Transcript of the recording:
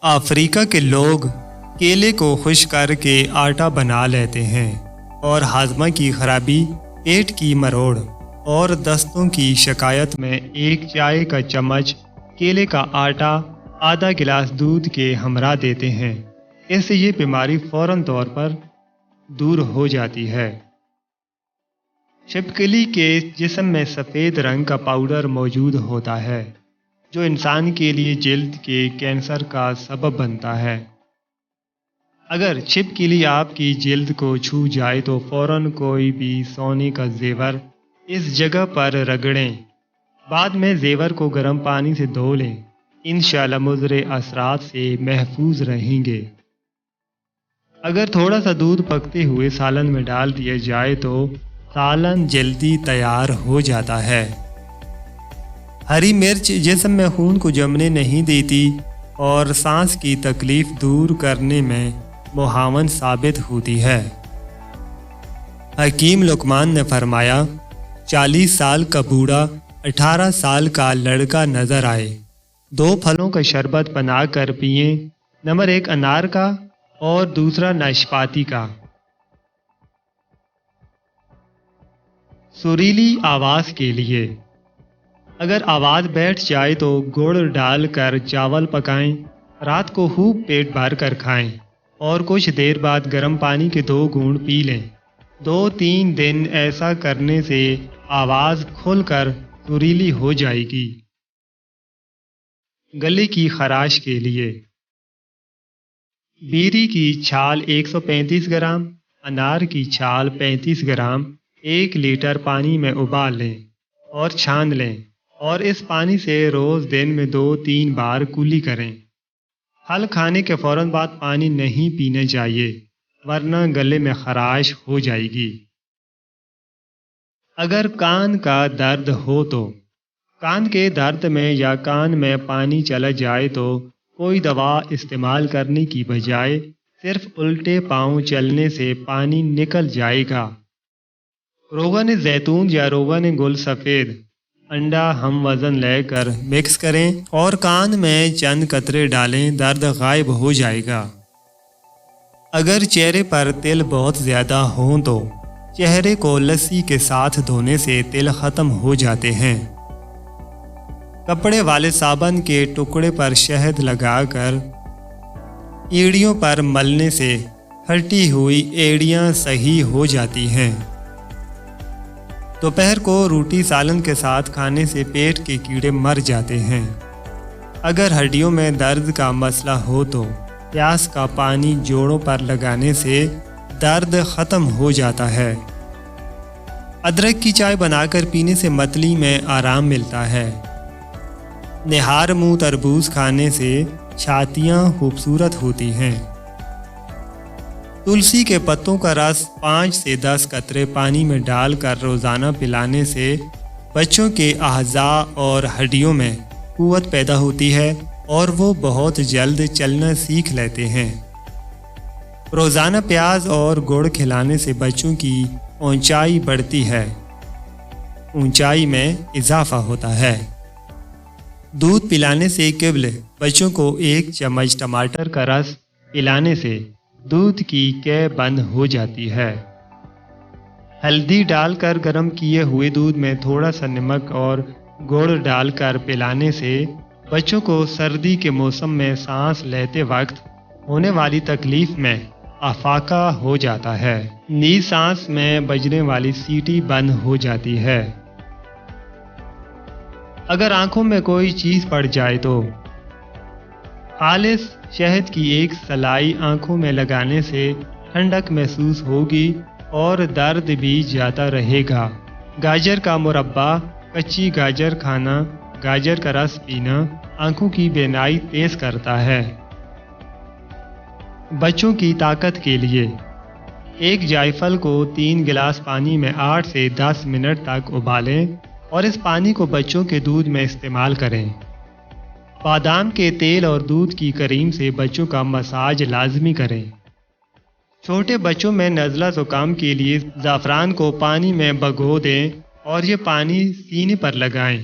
افریقہ کے لوگ کیلے کو خشک کر کے آٹا بنا لیتے ہیں اور ہاضمہ کی خرابی، پیٹ کی مروڑ اور دستوں کی شکایت میں ایک چائے کا چمچ کیلے کا آٹا آدھا گلاس دودھ کے ہمراہ دیتے ہیں۔ اس سے یہ بیماری فوراً طور پر دور ہو جاتی ہے۔ چھپکلی کے جسم میں سفید رنگ کا پاؤڈر موجود ہوتا ہے جو انسان کے لیے جلد کے کینسر کا سبب بنتا ہے۔ اگر چھپکلی آپ کی جلد کو چھو جائے تو فوراً کوئی بھی سونے کا زیور اس جگہ پر رگڑیں۔ بعد میں زیور کو گرم پانی سے دھو لیں۔ انشاءاللہ مضر اثرات سے محفوظ رہیں گے۔ اگر تھوڑا سا دودھ پکتے ہوئے سالن میں ڈال دیا جائے تو سالن جلدی تیار ہو جاتا ہے۔ ہری مرچ جسم میں خون کو جمنے نہیں دیتی اور سانس کی تکلیف دور کرنے میں معاون ثابت ہوتی ہے۔ حکیم لقمان نے فرمایا، 40 سال کا بوڑھا 18 سال کا لڑکا نظر آئے، 2 پھلوں کا شربت بنا کر پئیں، نمبر 1 انار کا اور دوسرا ناشپاتی کا۔ سریلی آواز کے لیے اگر آواز بیٹھ جائے تو گڑ ڈال کر چاول پکائیں، رات کو خوب پیٹ بھر کر کھائیں اور کچھ دیر بعد گرم پانی کے 2 گھونٹ پی لیں۔ 2-3 دن ایسا کرنے سے آواز کھل کر سریلی ہو جائے گی۔ گلے کی خراش کے لیے بیری کی چھال 135 گرام، انار کی چھال 35 گرام 1 لیٹر پانی میں ابال لیں اور چھان لیں اور اس پانی سے روز دن میں 2-3 بار کلی کریں۔ پھل کھانے کے فوراً بعد پانی نہیں پینا چاہیے ورنہ گلے میں خراش ہو جائے گی۔ اگر کان کا درد ہو تو کان کے درد میں یا کان میں پانی چلا جائے تو کوئی دوا استعمال کرنے کی بجائے صرف الٹے پاؤں چلنے سے پانی نکل جائے گا۔ روغن زیتون یا روغن گل سفید انڈا ہم وزن لے کر مکس کریں اور کان میں چند قطرے ڈالیں، درد غائب ہو جائے گا۔ اگر چہرے پر تل بہت زیادہ ہوں تو چہرے کو لسی کے ساتھ دھونے سے تل ختم ہو جاتے ہیں۔ کپڑے والے صابن کے ٹکڑے پر شہد لگا کر ایڑیوں پر ملنے سے پھٹی ہوئی ایڑیاں صحیح ہو جاتی ہیں۔ دوپہر کو روٹی سالن کے ساتھ کھانے سے پیٹ کے کیڑے مر جاتے ہیں۔ اگر ہڈیوں میں درد کا مسئلہ ہو تو پیاز کا پانی جوڑوں پر لگانے سے درد ختم ہو جاتا ہے۔ ادرک کی چائے بنا کر پینے سے متلی میں آرام ملتا ہے۔ نہار منہ تربوز کھانے سے چھاتیاں خوبصورت ہوتی ہیں۔ تلسی کے پتوں کا رس 5 سے 10 قطرے پانی میں ڈال کر روزانہ پلانے سے بچوں کے اعضاء اور ہڈیوں میں قوت پیدا ہوتی ہے اور وہ بہت جلد چلنا سیکھ لیتے ہیں۔ روزانہ پیاز اور گڑ کھلانے سے بچوں کی اونچائی بڑھتی ہے، اونچائی میں اضافہ ہوتا ہے۔ دودھ پلانے سے قبل بچوں کو 1 چمچ ٹماٹر کا رس پلانے سے دودھ کی قے بند ہو جاتی ہے۔ ہلدی ڈال کر گرم کیے ہوئے دودھ میں تھوڑا سا نمک اور گڑ ڈال کر پلانے سے بچوں کو سردی کے موسم میں سانس لیتے وقت ہونے والی تکلیف میں افاقہ ہو جاتا ہے۔ نیز سانس میں بجنے والی سیٹی بند ہو جاتی ہے۔ اگر آنکھوں میں کوئی چیز پڑ جائے تو خالص شہد کی 1 سلائی آنکھوں میں لگانے سے ٹھنڈک محسوس ہوگی اور درد بھی جاتا رہے گا۔ گاجر کا مربع، کچی گاجر کھانا، گاجر کا رس پینا آنکھوں کی بینائی تیز کرتا ہے۔ بچوں کی طاقت کے لیے 1 جائفل کو 3 گلاس پانی میں 8 سے 10 منٹ تک ابالیں اور اس پانی کو بچوں کے دودھ میں استعمال کریں۔ بادام کے تیل اور دودھ کی کریم سے بچوں کا مساج لازمی کریں۔ چھوٹے بچوں میں نزلہ زکام کے لیے زعفران کو پانی میں بھگو دیں اور یہ پانی سینے پر لگائیں۔